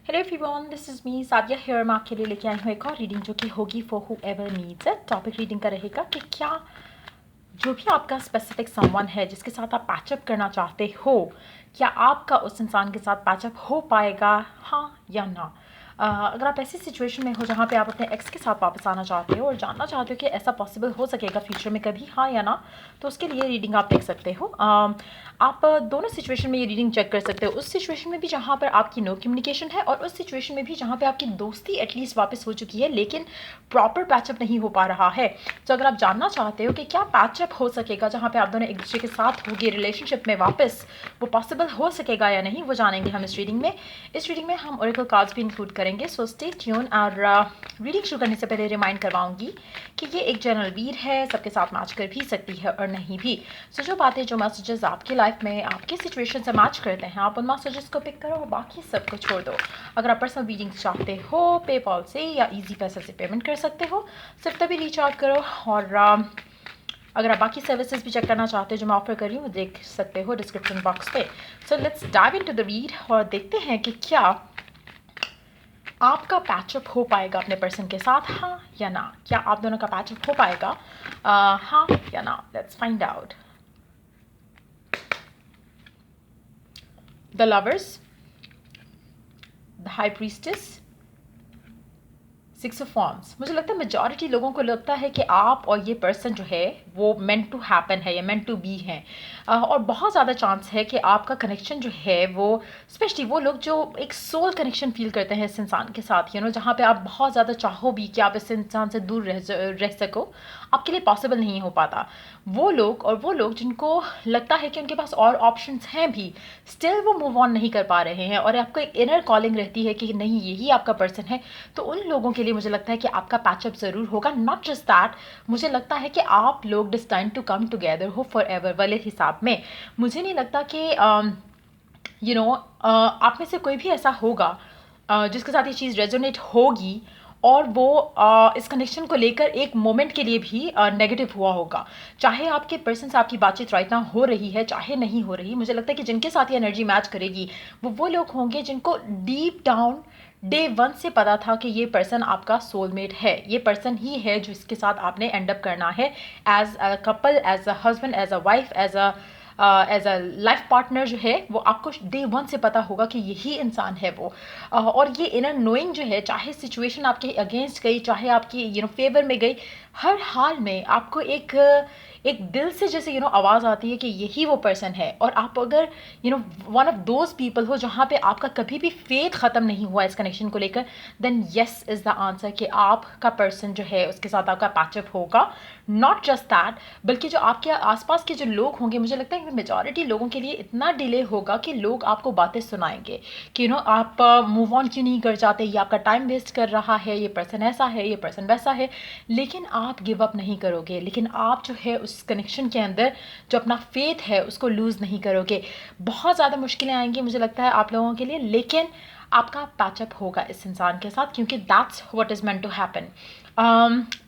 Hello everyone, this is me Sadia here. मैं आपके लिए लेके आई हूँ एक और रीडिंग जो कि होगी for who ever needs it. Topic reading का रहेगा कि क्या जो भी आपका स्पेसिफिक समवन है जिसके साथ आप पैचअप करना चाहते हो, क्या आपका उस इंसान के साथ पैचअप हो पाएगा, हाँ या ना। अगर आप ऐसी सिचुएशन में हो जहाँ पे आप अपने एक्स के साथ वापस आना चाहते हो और जानना चाहते हो कि ऐसा पॉसिबल हो सकेगा फ्यूचर में कभी, हाँ या ना, तो उसके लिए रीडिंग आप देख सकते हो। आप दोनों सिचुएशन में ये रीडिंग चेक कर सकते हो। उस सिचुएशन में भी जहाँ पर आपकी नो कम्युनिकेशन है और उस सिचुएशन में भी जहाँ पे आपकी दोस्ती एटलीस्ट वापस हो चुकी है लेकिन प्रॉपर पैचअप नहीं हो पा रहा है। तो अगर आप जानना चाहते हो कि क्या पैचअप हो सकेगा जहाँ पे आप दोनों एक दूसरे के साथ होगे रिलेशनशिप में वापस, वो पॉसिबल हो सकेगा या नहीं, वो जानेंगे हम इस रीडिंग में। इस रीडिंग में हम ओरेकल कार्ड्स भी इंक्लूड करेंगे, सो स्टे ट्यून। और रीडिंग शुरू करने से पहले रिमाइंड करवाऊंगी कि ये एक जनरल रीड है, सबके साथ मैच कर भी सकती है और नहीं भी। सो जो बातें, जो मैसेजेस आपकी लाइफ में आपके सिचुएशन से मैच करते हैं, आप उन मैसेजेस को पिक करो और बाकी सबको छोड़ दो। अगर आप पर्सनल रीडिंग चाहते हो, पेपॉल से या इजी पैसे से पेमेंट कर सकते हो, सिर्फ तभी रीच आउट करो। और अगर आप बाकी सर्विसेज भी चेक करना चाहते हो जो मैं ऑफर कर रही हूँ, वो देख सकते हो डिस्क्रिप्शन बॉक्स पे। So let's dive into the read और देखते हैं कि क्या आपका पैचअप हो पाएगा अपने पर्सन के साथ, हाँ या ना। क्या आप दोनों का पैचअप हो पाएगा, हाँ या ना। Let's find out. The lovers, the high priestess, six of wands. मुझे लगता है मेजॉरिटी लोगों को लगता है कि आप और ये पर्सन जो है वो मेंट टू हैपन है या मेंट टू बी है। और बहुत ज़्यादा चांस है कि आपका कनेक्शन जो है वो, स्पेशली वो लोग जो एक सोल कनेक्शन फील करते हैं इस इंसान के साथ, जहाँ पे आप बहुत ज़्यादा चाहो भी कि आप इस इंसान से दूर रह सको, आपके लिए पॉसिबल नहीं हो पाता। वो लोग, और वो लोग जिनको लगता है कि उनके पास और ऑप्शंस हैं भी, स्टिल वो मूव ऑन नहीं कर पा रहे हैं और आपको एक इनर कॉलिंग रहती है कि नहीं, यही आपका पर्सन है। तो उन लोगों के लिए मुझे लगता है कि आपका पैचअप ज़रूर होगा। नॉट जस्ट दैट, मुझे लगता है कि आप लोग डिस्टाइंड टू कम टुगेदर हो फॉर एवर वाले हिसाब में। मुझे नहीं लगता कि आप में से कोई भी ऐसा होगा जिसके साथ ये चीज़ रेजोनेट होगी और वो इस कनेक्शन को लेकर एक मोमेंट के लिए भी नेगेटिव हुआ होगा। चाहे आपके पर्सन से आपकी बातचीत राइट नाउ हो रही है, चाहे नहीं हो रही, मुझे लगता है कि जिनके साथ ये एनर्जी मैच करेगी वो लोग होंगे जिनको डीप डाउन डे वन से पता था कि ये पर्सन आपका सोलमेट है, ये पर्सन ही है जो इसके साथ आपने एंड अप करना है as a couple, as a husband, as a wife, as a life partner जो है वो आपको डे वन से पता होगा कि यही इंसान है वो। और ये इनर नोइंग जो है, चाहे सिचुएशन आपके अगेंस्ट गई, चाहे आपकी फेवर में गई, हर हाल में आपको एक दिल से जैसे आवाज़ आती है कि यही वो पर्सन है। और आप अगर वन ऑफ दोज पीपल हो जहाँ पे आपका कभी भी फेथ ख़त्म नहीं हुआ इस कनेक्शन को लेकर, then yes is the answer कि आपका पर्सन जो है उसके साथ आपका पैचअप होगा। नॉट जस्ट दैट, बल्कि जो आपके आसपास के जो लोग होंगे, मुझे लगता है कि मेजॉरिटी लोगों के लिए इतना डिले होगा कि लोग आपको बातें सुनाएंगे कि आप मूव ऑन क्यों नहीं कर जाते, ये आपका टाइम वेस्ट कर रहा है, ये पर्सन ऐसा है, ये पर्सन वैसा है। लेकिन आप गिव अप नहीं करोगे, लेकिन आप जो है उस कनेक्शन के अंदर जो अपना फेथ है उसको लूज़ नहीं करोगे। बहुत ज़्यादा मुश्किलें आएंगी मुझे लगता है आप लोगों के लिए, लेकिन आपका पैचअप होगा इस इंसान के साथ, क्योंकि that's what is meant to happen.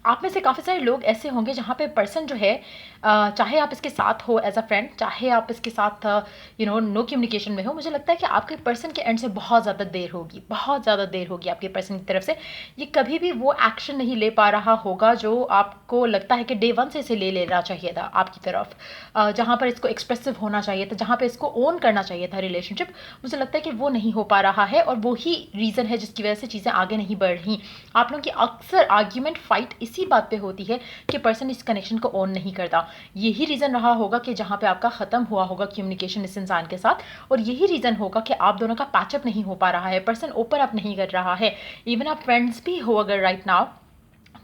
आप में से काफ़ी सारे लोग ऐसे होंगे जहाँ पे पर्सन जो है, चाहे आप इसके साथ हो एज अ फ्रेंड, चाहे आप इसके साथ नो कम्युनिकेशन में हो, मुझे लगता है कि आपके पर्सन के एंड से बहुत ज़्यादा देर होगी, बहुत ज़्यादा देर होगी आपके पर्सन की तरफ से। ये कभी भी वो एक्शन नहीं ले पा रहा होगा जो आपको लगता है कि डे वन से इसे ले लेना चाहिए था आपकी तरफ, जहाँ पर इसको एक्सप्रेसिव होना चाहिए था, जहाँ पर इसको ओन करना चाहिए था रिलेशनशिप। मुझे लगता है कि वो नहीं हो पा रहा है और वो ही रीज़न है जिसकी वजह से चीज़ें आगे नहीं बढ़ रही। आप लोगों की अक्सर आर्ग्यूमेंट फाइट इसी बात पे होती है कि पर्सन इस कनेक्शन को ऑन नहीं करता। यही रीज़न रहा होगा कि जहाँ पे आपका ख़त्म हुआ होगा कम्युनिकेशन इस इंसान के साथ, और यही रीज़न होगा कि आप दोनों का पैचअप नहीं हो पा रहा है, पर्सन ओपन अप नहीं कर रहा है। इवन आप फ्रेंड्स भी हो अगर राइट नाउ,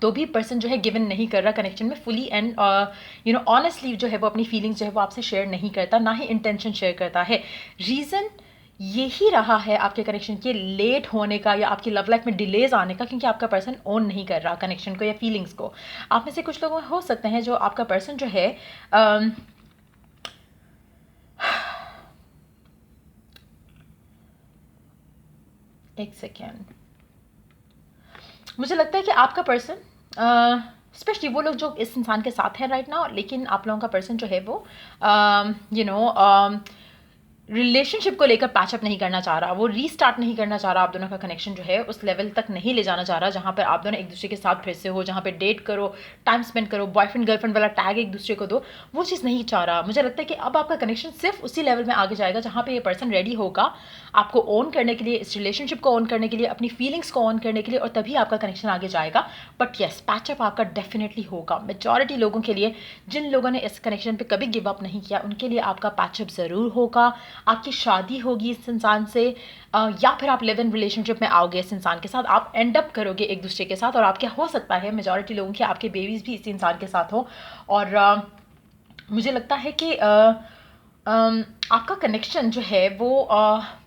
तो भी पर्सन जो है गिवन नहीं कर रहा कनेक्शन में फुली एंड ऑनेस्टली जो है वो अपनी फीलिंग्स जो है वो आपसे शेयर नहीं करता, ना ही इंटेंशन शेयर करता है। रीज़न यही रहा है आपके कनेक्शन के लेट होने का या आपकी लव लाइफ में डिलेज आने का, क्योंकि आपका पर्सन ओन नहीं कर रहा कनेक्शन को या फीलिंग्स को। आप में से कुछ लोग हो सकते हैं जो आपका पर्सन जो है एक सेकेंड, मुझे लगता है कि आपका पर्सन, स्पेशली वो लोग जो इस इंसान के साथ हैं राइट नाउ, लेकिन आप लोगों का पर्सन जो है वो रिलेशनशिप को लेकर पैचअप नहीं करना चाह रहा, वो रीस्टार्ट नहीं करना चाह रहा, आप दोनों का कनेक्शन जो है उस लेवल तक नहीं ले जाना चाह रहा जहाँ पर आप दोनों एक दूसरे के साथ फिर से हो, जहाँ पे डेट करो, टाइम स्पेंड करो, बॉयफ्रेंड गर्लफ्रेंड वाला टैग एक दूसरे को दो, वो चीज़ नहीं चाह रहा। मुझे लगता है कि अब आपका कनेक्शन सिर्फ उसी लेवल में आगे जाएगा जहाँ पे ये पर्सन रेडी होगा आपको ओन करने के लिए, इस रिलेशनशिप को ओन करने के लिए, अपनी फीलिंग्स को ओन करने के लिए, और तभी आपका कनेक्शन आगे जाएगा। बट येस, पैचअप आपका डेफिनेटली होगा। मेजॉरिटी लोगों के लिए, जिन लोगों ने इस कनेक्शन पे कभी गिव अप नहीं किया, उनके लिए आपका पैचअप ज़रूर होगा। आपकी शादी होगी इस इंसान से, या फिर आप लिव इन रिलेशनशिप में आओगे इस इंसान के साथ, आप एंड अप करोगे एक दूसरे के साथ, और आपके हो सकता है मेजॉरिटी लोगों के आपके बेबीज़ भी इसी इंसान के साथ हो। और मुझे लगता है कि आपका कनेक्शन जो है वो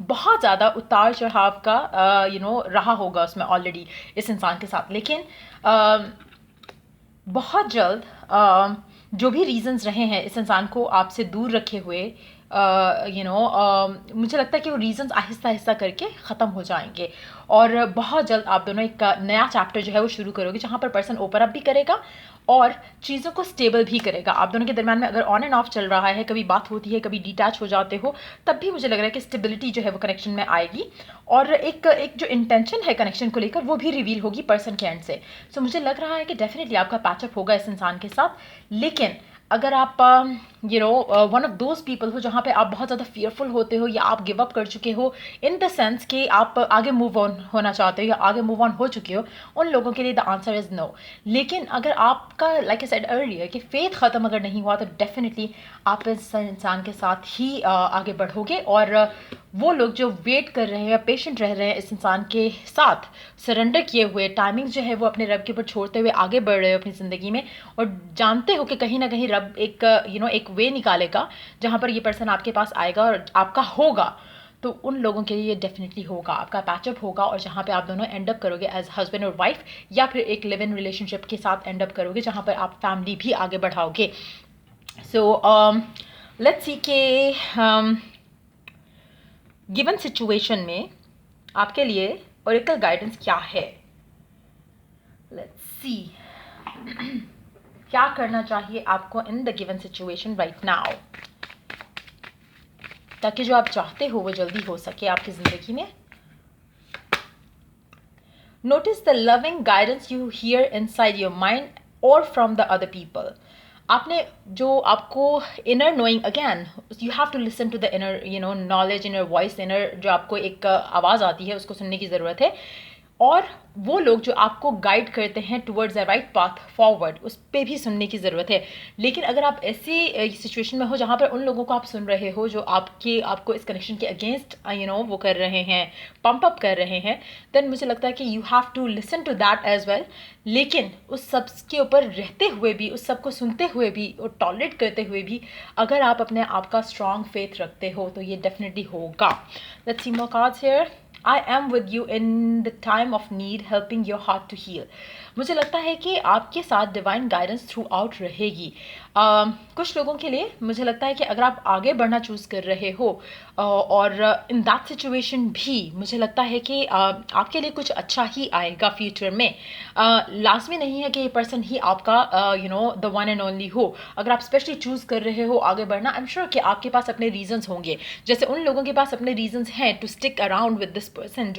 बहुत ज़्यादा उतार चढ़ाव का रहा होगा उसमें ऑलरेडी इस इंसान के साथ। लेकिन बहुत जल्द जो भी रीजंस रहे हैं इस इंसान को आपसे दूर रखे हुए, मुझे लगता है कि वो रीजंस आहिस्ता आहिस्ता करके ख़त्म हो जाएंगे, और बहुत जल्द आप दोनों एक नया चैप्टर जो है वो शुरू करोगे, जहाँ पर पर्सन ओपन अप भी करेगा और चीज़ों को स्टेबल भी करेगा। आप दोनों के दरम्यान में अगर ऑन एंड ऑफ चल रहा है, कभी बात होती है, कभी डिटैच हो जाते हो, तब भी मुझे लग रहा है कि स्टेबिलिटी जो है वो कनेक्शन में आएगी, और एक एक जो इंटेंशन है कनेक्शन को लेकर वो भी रिवील होगी पर्सन के एंड से। सो मुझे लग रहा है कि डेफिनेटली आपका पैचअप होगा इस इंसान के साथ। लेकिन अगर आप वन ऑफ दोज पीपल हो जहाँ पे आप बहुत ज़्यादा फियरफुल होते हो, या आप गिव अप कर चुके हो इन द सेंस कि आप आगे मूव ऑन होना चाहते हो या आगे मूव ऑन हो चुके हो, उन लोगों के लिए द आंसर इज़ नो। लेकिन अगर आपका लाइक आई सेड अर्लियर कि फेथ ख़त्म अगर नहीं हुआ, तो डेफिनेटली आप इस इंसान के साथ ही आगे बढ़ोगे, और वो लोग जो वेट कर रहे हैं या पेशेंट रह रहे हैं इस इंसान के साथ, सरेंडर किए हुए, टाइमिंग जो है वो अपने रब के ऊपर छोड़ते हुए आगे बढ़ रहे हो अपनी ज़िंदगी में, और जानते हो कि कहीं ना कहीं रब एक एक वे निकालेगा जहाँ पर ये पर्सन आपके पास आएगा और आपका होगा, तो उन लोगों के लिए ये डेफिनेटली होगा, आपका पैचअप होगा, और जहाँ पे आप दोनों एंड अप करोगे एज हस्बैंड और वाइफ, या फिर एक लिव इन रिलेशनशिप के साथ एंड अप करोगे जहाँ पर आप फैमिली भी आगे बढ़ाओगे। सो लेट्स सी के गिवन सिचुएशन में आपके लिए ओरेकल गाइडेंस क्या है। लेट्स सी क्या करना चाहिए आपको in the given situation right now, ताकि जो आप चाहते हो वो जल्दी हो सके आपकी ज़िंदगी में। Notice the loving guidance you hear inside your mind और फ्रॉम द अदर पीपल। आपने जो आपको inner knowing, again you have to listen to the inner knowledge, inner voice, inner जो आपको एक आवाज़ आती है उसको सुनने की ज़रूरत है, और वो लोग जो आपको गाइड करते हैं towards the right path forward, उस पर भी सुनने की ज़रूरत है। लेकिन अगर आप ऐसी सिचुएशन में हो जहाँ पर उन लोगों को आप सुन रहे हो जो आपको इस कनेक्शन के अगेंस्ट वो कर रहे हैं, पंप अप कर रहे हैं, देन मुझे लगता है कि you have to listen to that as well. लेकिन उस सब के ऊपर रहते हुए भी, उस सब को सुनते हुए भी और टॉलरेट करते हुए भी, अगर आप अपने आप का स्ट्रॉन्ग फेथ रखते हो तो ये डेफिनेटली होगा। Let's see more cards here. I am with you in the time of need, helping your heart to heal. मुझे लगता है कि आपके साथ डिवाइन गाइडेंस थ्रू आउट रहेगी। कुछ लोगों के लिए मुझे लगता है कि अगर आप आगे बढ़ना चूज़ कर रहे हो, और इन दैट सिचुएशन भी मुझे लगता है कि आपके लिए कुछ अच्छा ही आएगा फ्यूचर में। लाजमी नहीं है कि ये पर्सन ही आपका द वन एंड ओनली हो। अगर आप स्पेशली चूज़ कर रहे हो आगे बढ़ना, आई एम श्योर कि आपके पास अपने रीजंस होंगे, जैसे उन लोगों के पास अपने रीजंस हैं to stick around with this person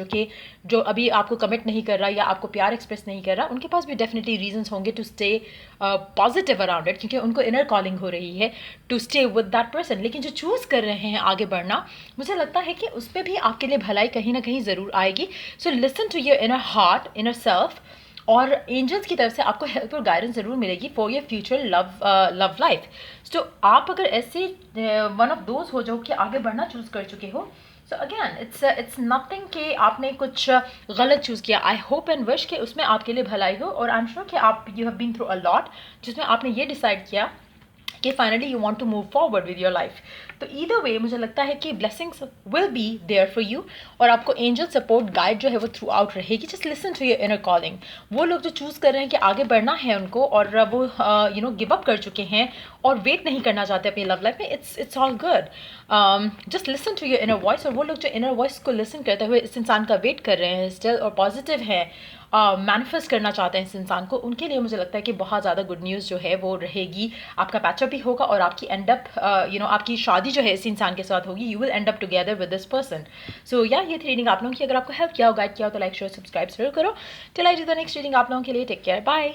जो अभी आपको कमिट नहीं कर रहा या आपको प्यार एक्सप्रेस नहीं कर रहा, उनके पास भी डेफिनेटली रीजंस होंगे to stay positive around it, क्योंकि उनको इनर कॉलिंग हो रही है to stay with that person. लेकिन जो चूज़ कर रहे हैं आगे बढ़ना, मुझे लगता है कि उस पर भी आपके लिए भलाई कहीं ना कहीं ज़रूर आएगी। So listen to your inner heart, inner self, और एंजल्स की तरफ से आपको हेल्प और गाइडेंस ज़रूर मिलेगी for your future love life. So आप अगर ऐसे वन ऑफ दोज हो जो कि आगे बढ़ना चूज़ कर चुके हो, सो अगेन इट्स नथिंग कि आपने कुछ गलत चूज़ किया। आई होप एंड विश कि उसमें आपके लिए भलाई हो, और आई एम श्योर कि आप you have been through a lot जिसमें आपने ये डिसाइड किया कि finally you want to move forward with your life. तो ईदर वे मुझे लगता है कि blessings will be there for you, और आपको एंजल सपोर्ट गाइड जो है वो थ्रू आउट रहेगी। Just listen to your inner calling. वो लोग जो चूज़ कर रहे हैं कि आगे बढ़ना है उनको, और वो गिव अप कर चुके हैं और वेट नहीं करना चाहते अपनी लव लाइफ में, it's all good. Just listen to your inner voice. और वो लोग जो इनर वॉइस को लिसन करते हुए इस इंसान का वेट कर रहे हैं स्टिल और पॉजिटिव है, मैनिफेस्ट करना चाहते हैं इस इंसान को, उनके लिए मुझे लगता है कि बहुत ज़्यादा गुड न्यूज़ जो है वो रहेगी। आपका पैचअप भी होगा और आपकी एंड अप आपकी शादी शादी जो है इस इंसान के साथ होगी, you will end up together with this person. So या ये थी रीडिंग आप लोगों की। अगर आपको हेल्प किया हो, गाइड किया हो, तो लाइक शेयर सब्सक्राइब जरूर करो। Till I do the next reading आप लोगों के लिए टेक केयर, बाय।